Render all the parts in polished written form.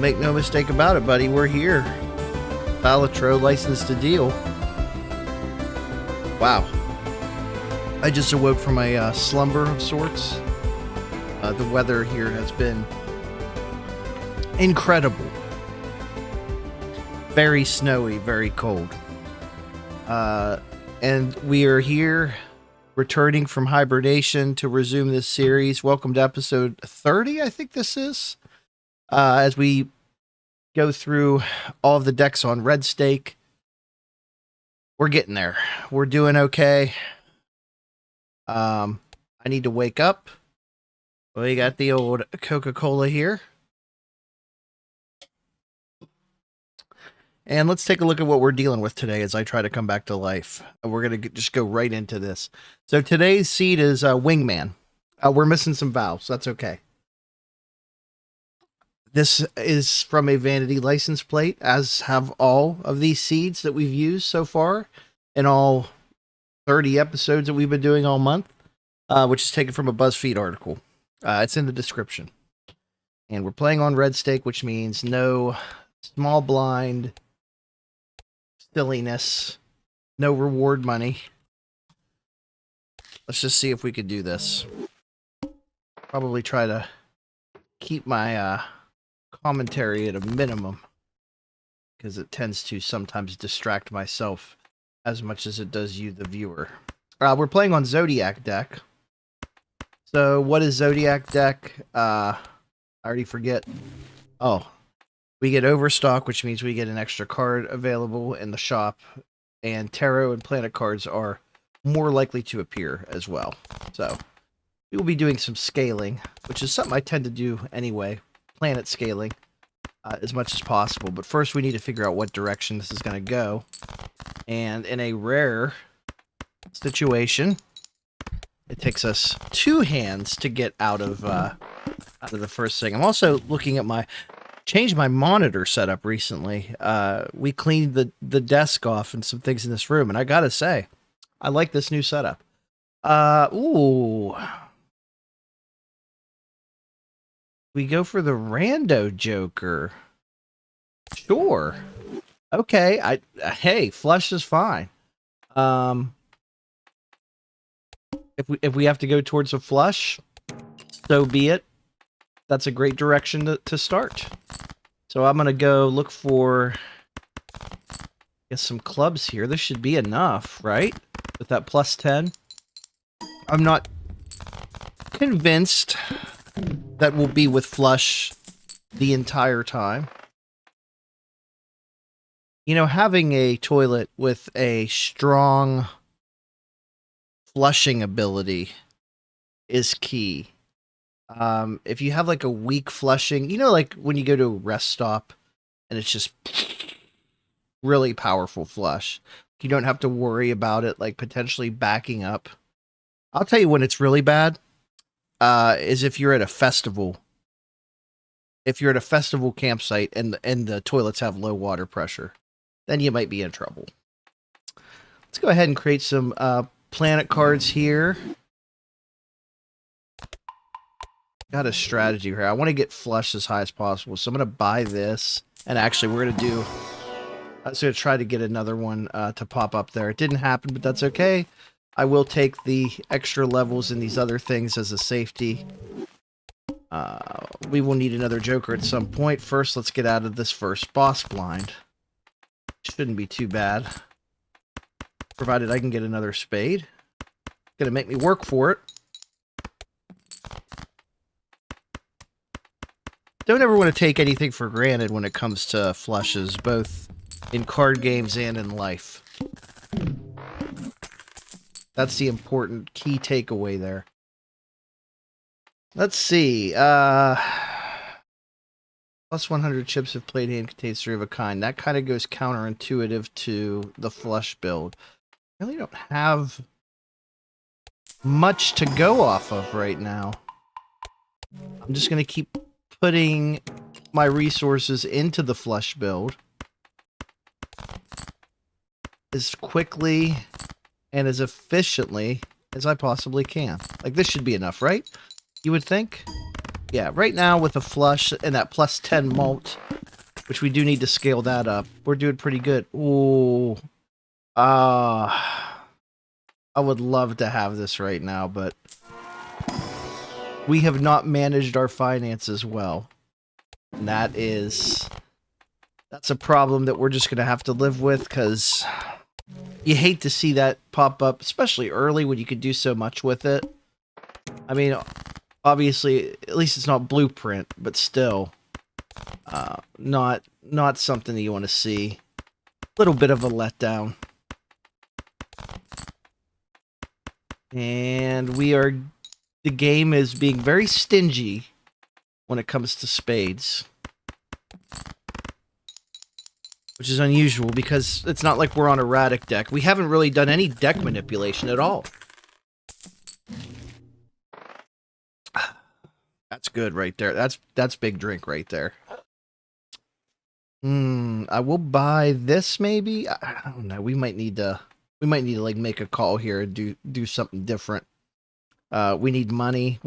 Make no mistake about it, buddy. We're here. Balatro, licensed to deal. Wow. I just awoke from a slumber of sorts. The weather here has been incredible. Very snowy, very cold. And we are here returning from hibernation to resume this series. Welcome to episode 30, I think this is. As we go through all of the decks on Red Stake. We're getting there. We're doing okay. I need to wake up. We got the old Coca-Cola here. And let's take a look at what we're dealing with today as I try to come back to life. We're going to just go right into this. So today's seed is Wingman. We're missing some vowels. That's okay. This is from a vanity license plate, as have all of these seeds that we've used so far in all 30 episodes that we've been doing all month, which is taken from a BuzzFeed article. It's in the description. And we're playing on Red Stake, which means no small blind, silliness, no reward money. Let's just see if we could do this. Probably try to keep my commentary at a minimum, because it tends to sometimes distract myself as much as it does you, the viewer. We're playing on Zodiac Deck. So what is Zodiac Deck? I already forget. Oh, we get overstock, which means we get an extra card available in the shop, and tarot and planet cards are more likely to appear as well. So we will be doing some scaling, which is something I tend to do anyway. Planet scaling as much as possible, but first we need to figure out what direction this is going to go. And in a rare situation, it takes us 2 hands to get out of the first thing. I'm also looking at changed my monitor setup recently. We cleaned the desk off and some things in this room, and I gotta say, I like this new setup. Ooh. We go for the rando Joker. Sure. Okay. Hey, flush is fine. If we have to go towards a flush, so be it. That's a great direction to start. So I'm gonna go look for some clubs here. This should be enough, right? With that plus 10. I'm not convinced that will be with flush the entire time. You know, having a toilet with a strong flushing ability is key. If you have like a weak flushing, you know, like when you go to a rest stop and it's just really powerful flush, you don't have to worry about it like potentially backing up. I'll tell you when it's really bad. Is if you're at a festival. If you're at a festival campsite and the toilets have low water pressure, then you might be in trouble. Let's go ahead and create some planet cards here. Got a strategy here. I want to get flush as high as possible, so I'm going to buy this. And actually, we're going to do... I was going to try to get another one to pop up there. It didn't happen, but that's okay. I will take the extra levels in these other things as a safety. We will need another Joker at some point. First, let's get out of this first boss blind. Shouldn't be too bad. Provided I can get another spade. Gonna make me work for it. Don't ever want to take anything for granted when it comes to flushes, both in card games and in life. That's the important key takeaway there. Let's see. Plus 100 chips if played hand contains 3 of a kind. That kind of goes counterintuitive to the flush build. I really don't have much to go off of right now. I'm just going to keep putting my resources into the flush build as quickly and as efficiently as I possibly can. Like, this should be enough, right? You would think? Yeah, right now with a flush and that plus 10 malt, which we do need to scale that up, we're doing pretty good. Ooh. I would love to have this right now, but we have not managed our finances well. And that's a problem that we're just going to have to live with, because you hate to see that pop up, especially early when you could do so much with it. I mean, obviously, at least it's not blueprint, but still, not something that you want to see. A little bit of a letdown. And the game is being very stingy when it comes to spades. Which is unusual, because it's not like we're on a Radic deck. We haven't really done any deck manipulation at all. That's good right there. That's big drink right there. I will buy this maybe. I don't know. We might need to like make a call here and do something different. We need money.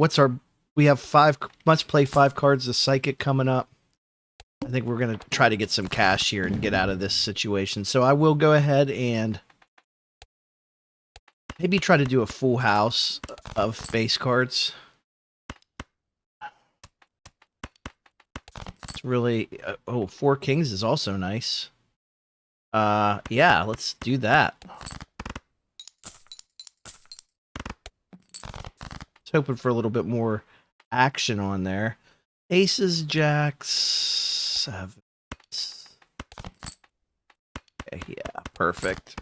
We have 5 must play 5 cards of Psychic coming up. I think we're going to try to get some cash here and get out of this situation. So I will go ahead and maybe try to do a full house of face cards. It's really... 4 kings is also nice. Yeah, let's do that. Just hoping for a little bit more action on there. Aces, jacks, 7s. Okay, yeah, perfect.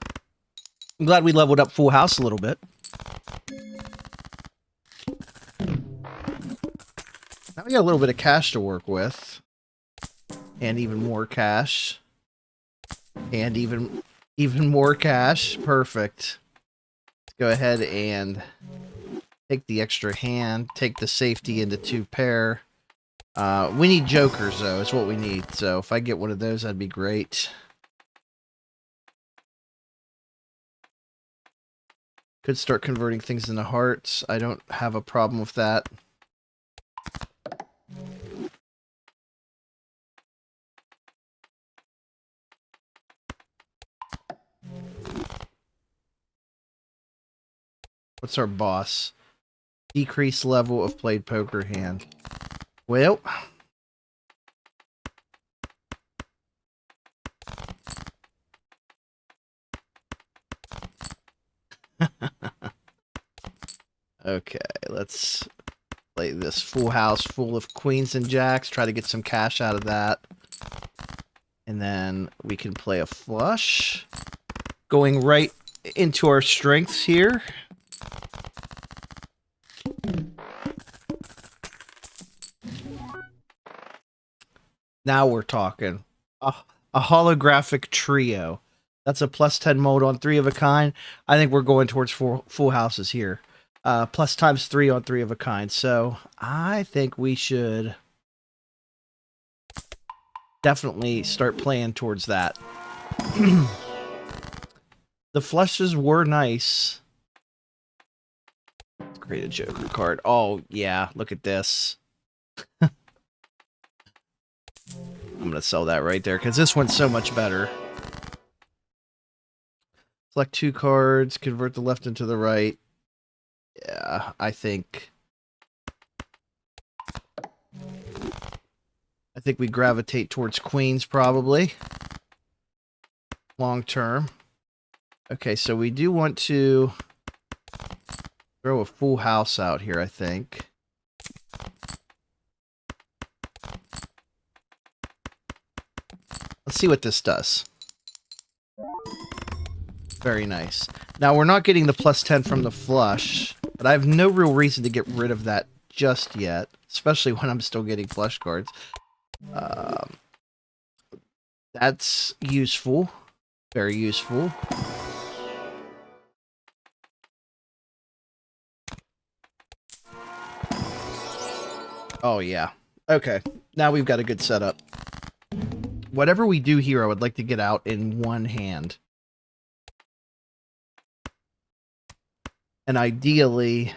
I'm glad we leveled up full house a little bit. Now we got a little bit of cash to work with. And even more cash. And even more cash. Perfect. Let's go ahead and take the extra hand. Take the safety into 2 pair. We need jokers, though. Is what we need. So if I get one of those, that'd be great. Could start converting things into hearts. I don't have a problem with that. What's our boss? Decrease level of played poker hand. Well... Okay, let's play this full house full of queens and jacks. Try to get some cash out of that. And then we can play a flush. Going right into our strengths here. Now we're talking. A holographic trio. That's a plus 10 mode on 3 of a kind. I think we're going towards full houses here. Plus times 3 on 3 of a kind. So I think we should definitely start playing towards that. The flushes were nice. Let's create a Joker card. Oh, yeah. Look at this. I'm going to sell that right there, because this one's so much better. Select 2 cards. Convert the left into the right. Yeah, I think we gravitate towards queens, probably. Long term. Okay, so we do want to throw a full house out here, I think. Let's see what this does. Very nice. Now, we're not getting the plus 10 from the flush, but I have no real reason to get rid of that just yet, especially when I'm still getting flush cards. That's useful. Very useful. Oh, yeah. Okay. Now we've got a good setup. Whatever we do here, I would like to get out in one hand. And ideally...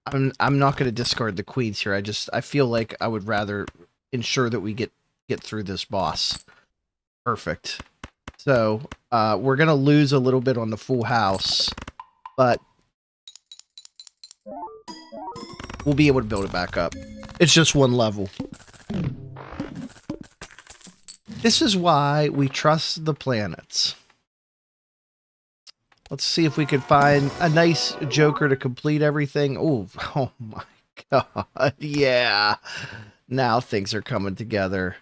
I'm not going to discard the queens here. I feel like I would rather ensure that we get through this boss. Perfect. So we're going to lose a little bit on the full house, but we'll be able to build it back up. It's just one level. This is why we trust the planets. Let's see if we can find a nice joker to complete everything. Ooh, oh my god. Yeah. Now things are coming together.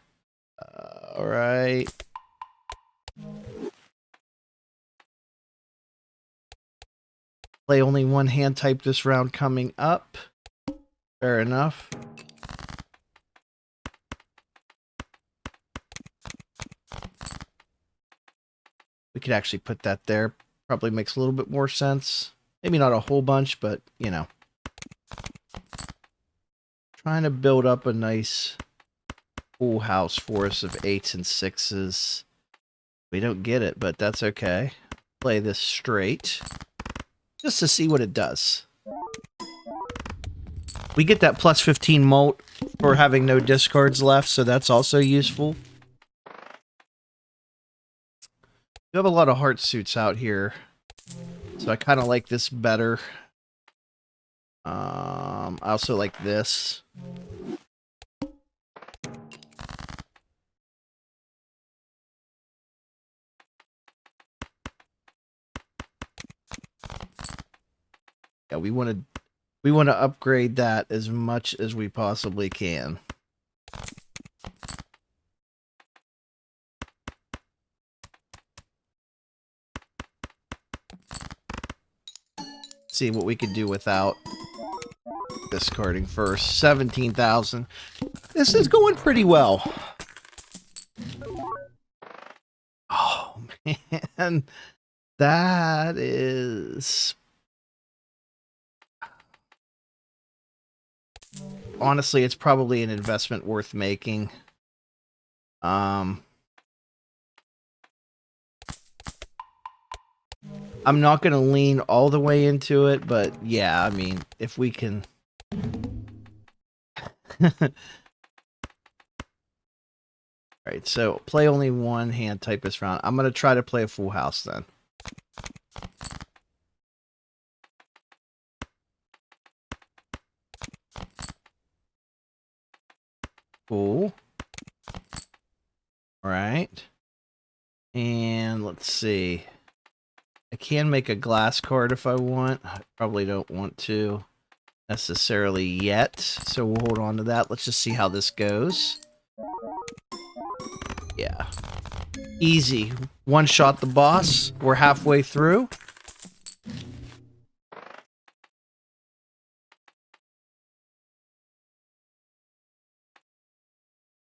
All right. Play only one hand type this round coming up. Fair enough. We could actually put that there. Probably makes a little bit more sense. Maybe not a whole bunch, but, you know. Trying to build up a nice full house for us of 8s and 6s. We don't get it, but that's okay. Play this straight. Just to see what it does. We get that plus 15 molt for having no discards left, so that's also useful. We have a lot of heart suits out here, so I kind of like this better. I also like this. Yeah, we want to upgrade that as much as we possibly can. See what we could do without discarding first. 17,000. This is going pretty well. Oh, man. That is... Honestly, it's probably an investment worth making. I'm not going to lean all the way into it, but yeah, I mean, if we can... Alright, so play only one hand type this round. I'm going to try to play a full house then. Cool. Alright. And let's see. I can make a glass card if I want. I probably don't want to necessarily yet, so we'll hold on to that. Let's just see how this goes. Yeah. Easy. One shot the boss. We're halfway through.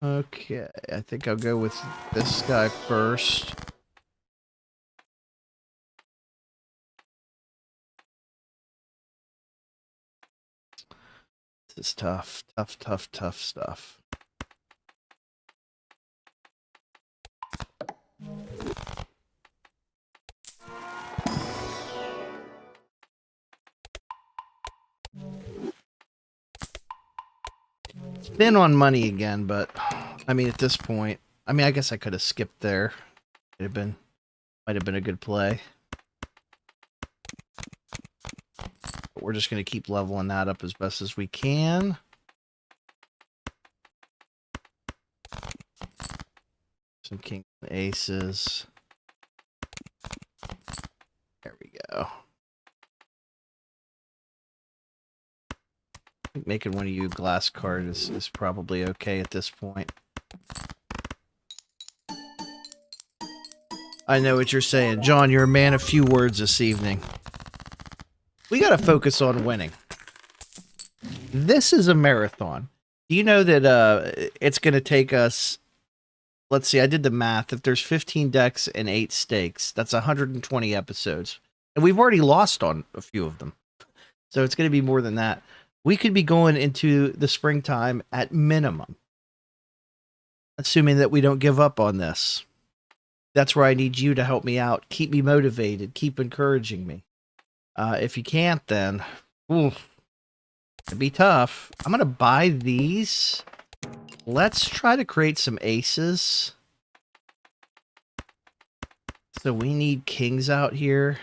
Okay, I think I'll go with this guy first. This is tough, tough stuff. Thin on money again, but I mean, at this point, I mean, I guess I could have skipped there. Might have been a good play. But we're just going to keep leveling that up as best as we can. Some king and aces. There we go. I think making one of you glass card is probably okay at this point. I know what you're saying. John, you're a man of few words this evening. We got to focus on winning. This is a marathon. Do you know that it's going to take us... Let's see, I did the math. If there's 15 decks and 8 stakes, that's 120 episodes. And we've already lost on a few of them. So it's going to be more than that. We could be going into the springtime at minimum. Assuming that we don't give up on this. That's where I need you to help me out. Keep me motivated. Keep encouraging me. If you can't, then... Oof. It'd be tough. I'm gonna buy these. Let's try to create some aces. So we need kings out here.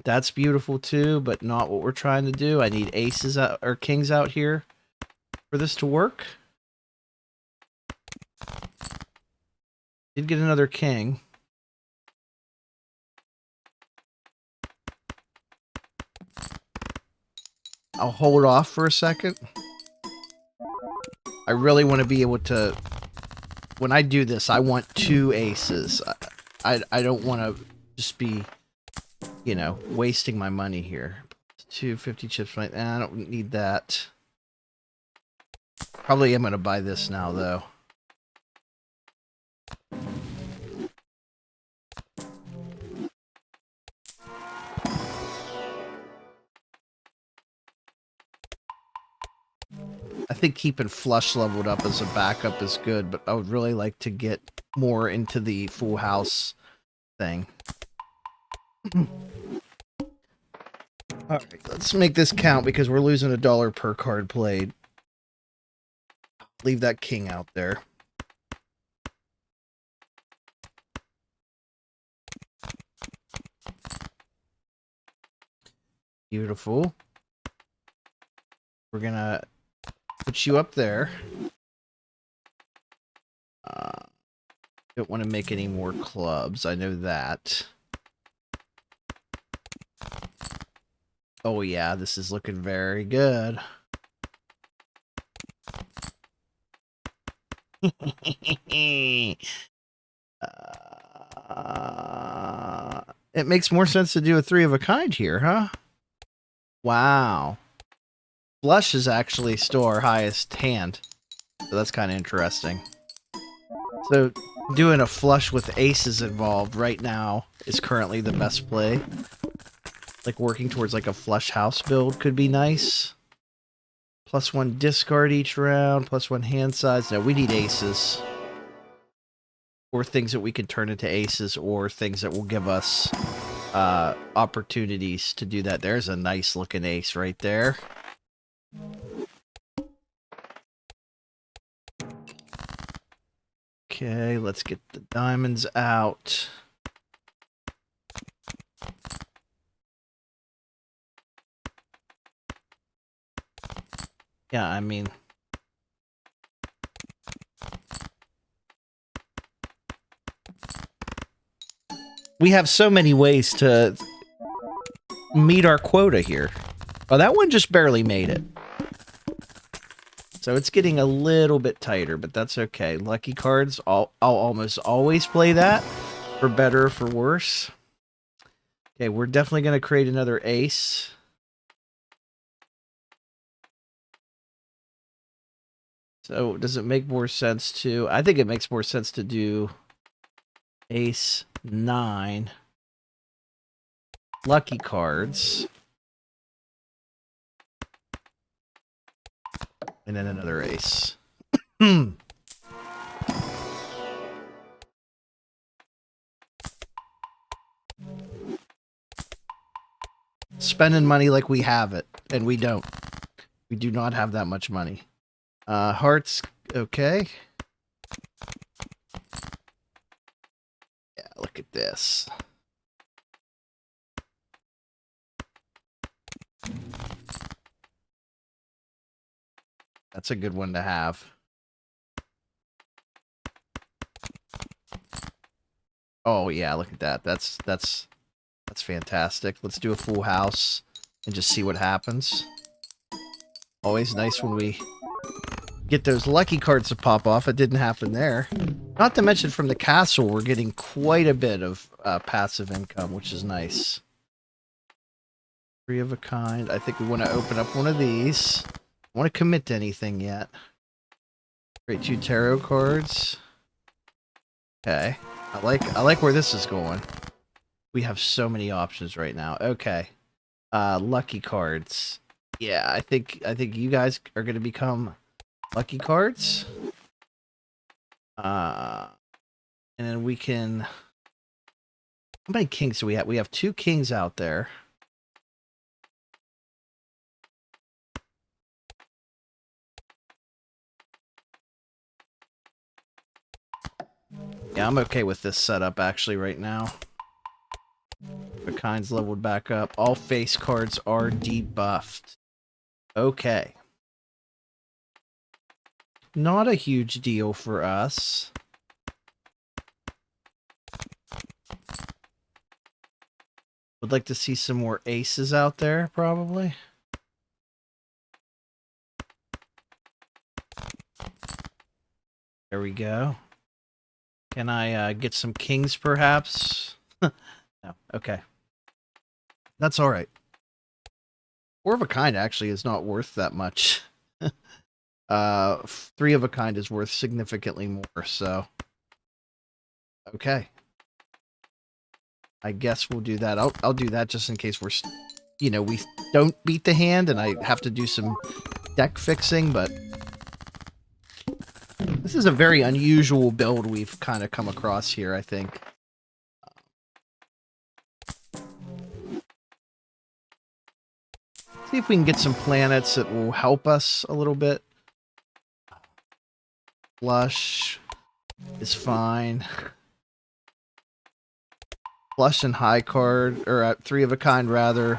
That's beautiful too, but not what we're trying to do. I need aces out, or kings out here for this to work. Did get another king. I'll hold off for a second. I really want to be able to, when I do this, I want 2 aces. I don't want to just be, you know, wasting my money here. 250 chips, right? I don't need that. Probably am going to buy this now, though. I think keeping flush leveled up as a backup is good, but I would really like to get more into the full house thing. Alright, let's make this count because we're losing $1 per card played. Leave that king out there. Beautiful. We're gonna put you up there. Don't want to make any more clubs. I know that. Oh yeah, this is looking very good. It makes more sense to do a 3 of a kind here, huh? Wow. Flush is actually still our highest hand. So that's kind of interesting. So doing a flush with aces involved right now is currently the best play. Like working towards like a flush house build could be nice. +1 discard each round, +1 hand size. No, we need aces. Or things that we can turn into aces, or things that will give us opportunities to do that. There's a nice looking ace right there. Okay, let's get the diamonds out. Yeah, I mean... we have so many ways to meet our quota here. Oh, that one just barely made it. So it's getting a little bit tighter, but that's okay. Lucky cards, I'll almost always play that, for better or for worse. Okay, we're definitely going to create another ace. So does it make more sense to... I think it makes more sense to do ace 9 lucky cards. And then another ace. Spending money like we have it, and we don't. We do not have that much money. Hearts, okay. Yeah, look at this. That's a good one to have. Oh yeah, look at that. That's fantastic. Let's do a full house and just see what happens. Always nice when we get those lucky cards to pop off. It didn't happen there. Not to mention from the castle, we're getting quite a bit of passive income, which is nice. 3 of a kind. I think we want to open up one of these. Don't want to commit to anything yet. Create 2 tarot cards. Okay. I like where this is going. We have so many options right now. Okay. Lucky cards. Yeah, I think you guys are going to become lucky cards. And then we can... how many kings do we have? We have 2 kings out there. Yeah, I'm okay with this setup actually right now. The kind's leveled back up. All face cards are debuffed. Okay. Not a huge deal for us. Would like to see some more aces out there, probably. There we go. Can I get some kings, perhaps? No. Okay. That's all right. Four of a kind actually is not worth that much. Three of a kind is worth significantly more, so. Okay. I guess we'll do that. I'll do that just in case we're, you know, we don't beat the hand and I have to do some deck fixing, but this is a very unusual build we've kind of come across here, I think. See if we can get some planets that will help us a little bit. Flush is fine. Flush and high card, or three of a kind rather.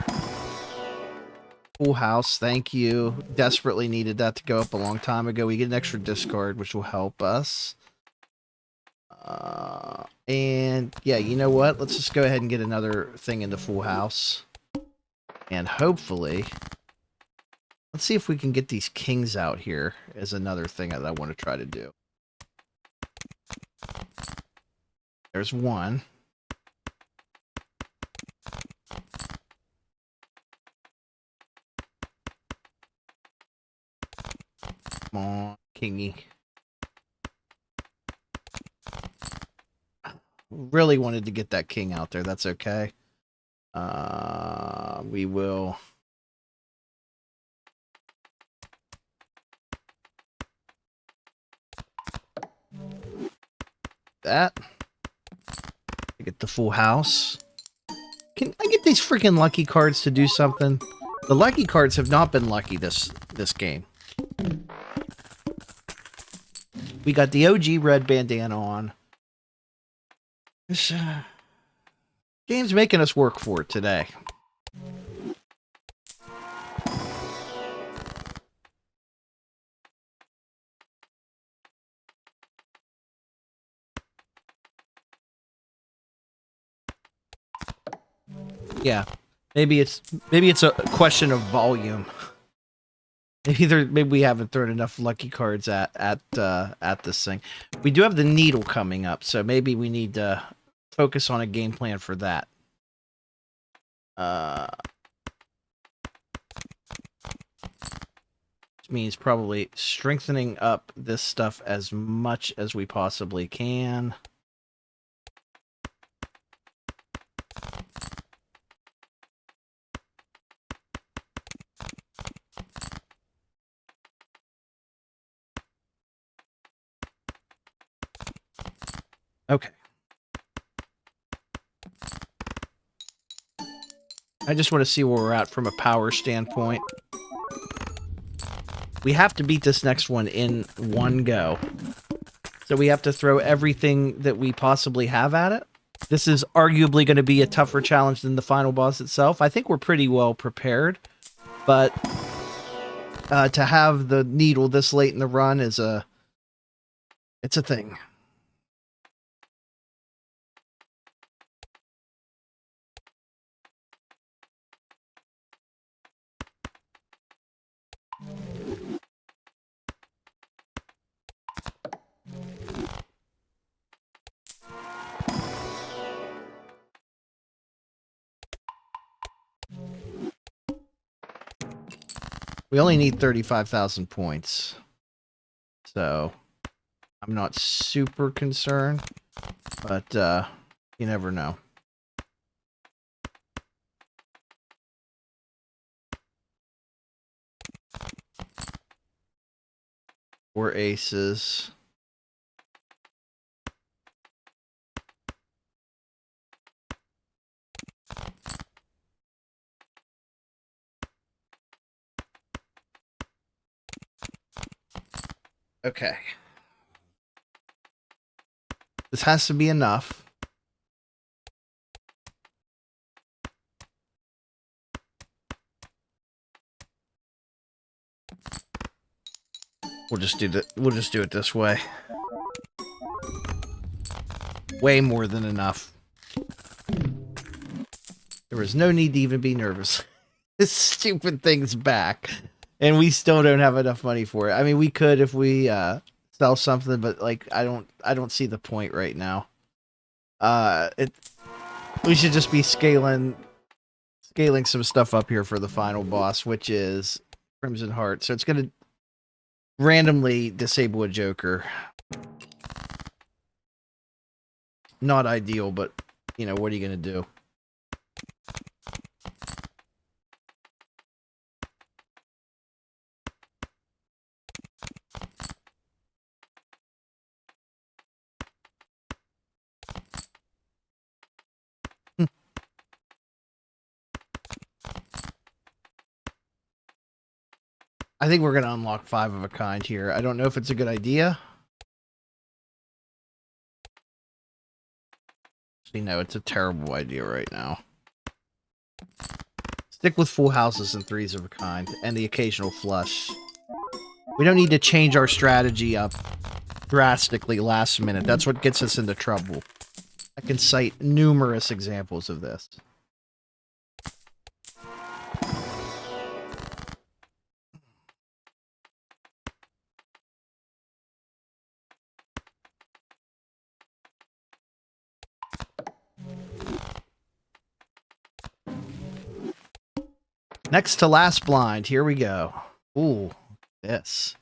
Full house, thank you. Desperately needed that to go up a long time ago. We get an extra discard, which will help us. And yeah, you know what? Let's just go ahead and get another thing into full house. And hopefully, let's see if we can get these kings out here as another thing that I want to try to do. There's one. Come on, kingy. Really wanted to get that king out there. That's okay. We will. That. Get the full house. Can I get these freaking lucky cards to do something? The lucky cards have not been lucky this game. We got the OG red bandana on. This game's making us work for it today. Yeah, maybe it's a question of volume. Maybe we haven't thrown enough lucky cards at this thing. We do have the needle coming up, so maybe we need to focus on a game plan for that. Which means probably strengthening up this stuff as much as we possibly can. Okay. I just want to see where we're at from a power standpoint. We have to beat this next one in one go. So we have to throw everything that we possibly have at it. This is arguably going to be a tougher challenge than the final boss itself. I think we're pretty well prepared. But to have the needle this late in the run is it's a thing. We only need 35,000 points. So I'm not super concerned, but you never know. Four aces. Okay. This has to be enough. We'll just do it this way. Way more than enough. There was no need to even be nervous. This stupid thing's back. And we still don't have enough money for it. I mean, we could if we sell something, but like I don't see the point right now. We should just be scaling some stuff up here for the final boss, which is Crimson Heart. So it's gonna randomly disable a Joker. Not ideal, but you know, what are you gonna do? I think we're going to unlock 5 of a kind here. I don't know if it's a good idea. Actually, no, it's a terrible idea right now. Stick with full houses and 3s of a kind, and the occasional flush. We don't need to change our strategy up drastically last minute. That's what gets us into trouble. I can cite numerous examples of this. Next to last blind. Here we go. Ooh, this.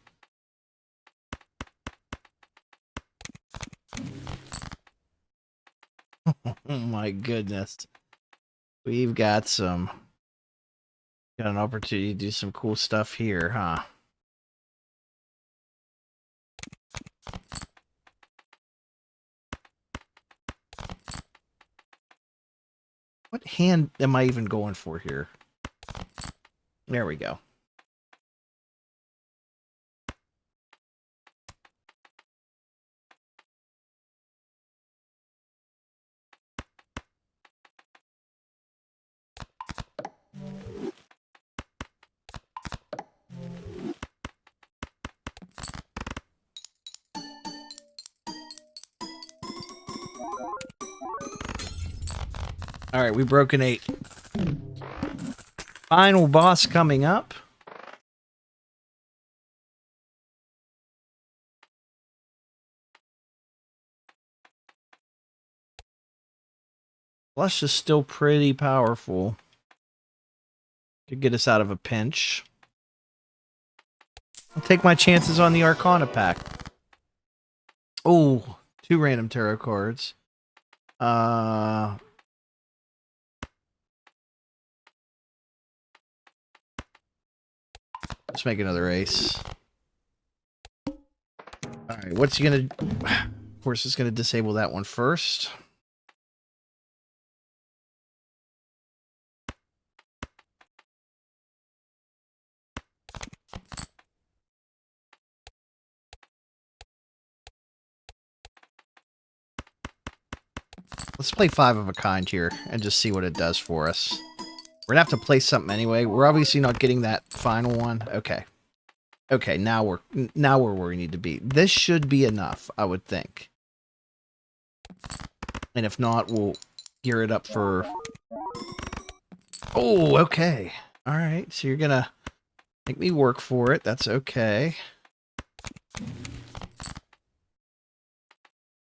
Oh my goodness. We've got an opportunity to do some cool stuff here, huh? What hand am I even going for here? There we go. All right, we broke an 8. Final boss coming up. Flush is still pretty powerful. Could get us out of a pinch. I'll take my chances on the Arcana pack. Oh, 2 random tarot cards. Let's make another ace. Alright, what's he gonna... Of course, it's gonna disable that one first. Let's play 5 of a kind here and just see what it does for us. We're gonna have to play something anyway. We're obviously not getting that final one. Okay. Okay, now we're where we need to be. This should be enough, I would think. And if not, we'll gear it up for... Oh, okay. Alright, so you're gonna make me work for it. That's okay.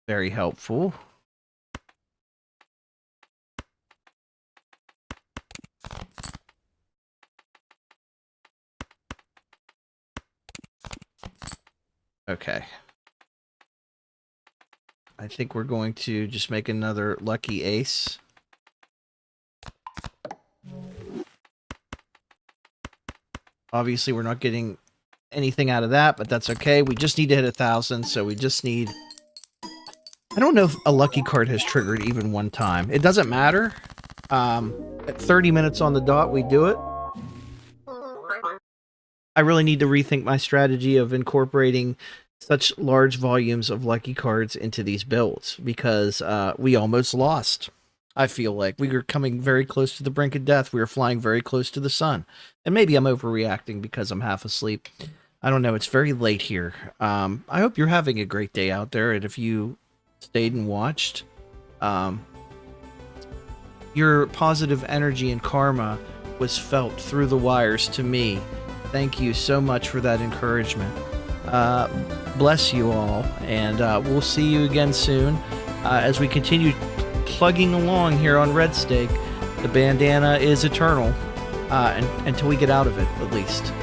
Very helpful. Okay. I think we're going to just make another lucky ace. Obviously, we're not getting anything out of that, but that's okay. We just need to hit 1,000, so we just need... I don't know if a lucky card has triggered even one time. It doesn't matter. At 30 minutes on the dot, we do it. I really need to rethink my strategy of incorporating such large volumes of lucky cards into these builds because we almost lost. I feel like we were coming very close to the brink of death. We were flying very close to the sun. And maybe I'm overreacting because I'm half asleep. I don't know. It's very late here. I hope you're having a great day out there. And if you stayed and watched, your positive energy and karma was felt through the wires to me. Thank you so much for that encouragement. Bless you all, and we'll see you again soon as we continue plugging along here on Red Stake. The bandana is eternal, until we get out of it, at least.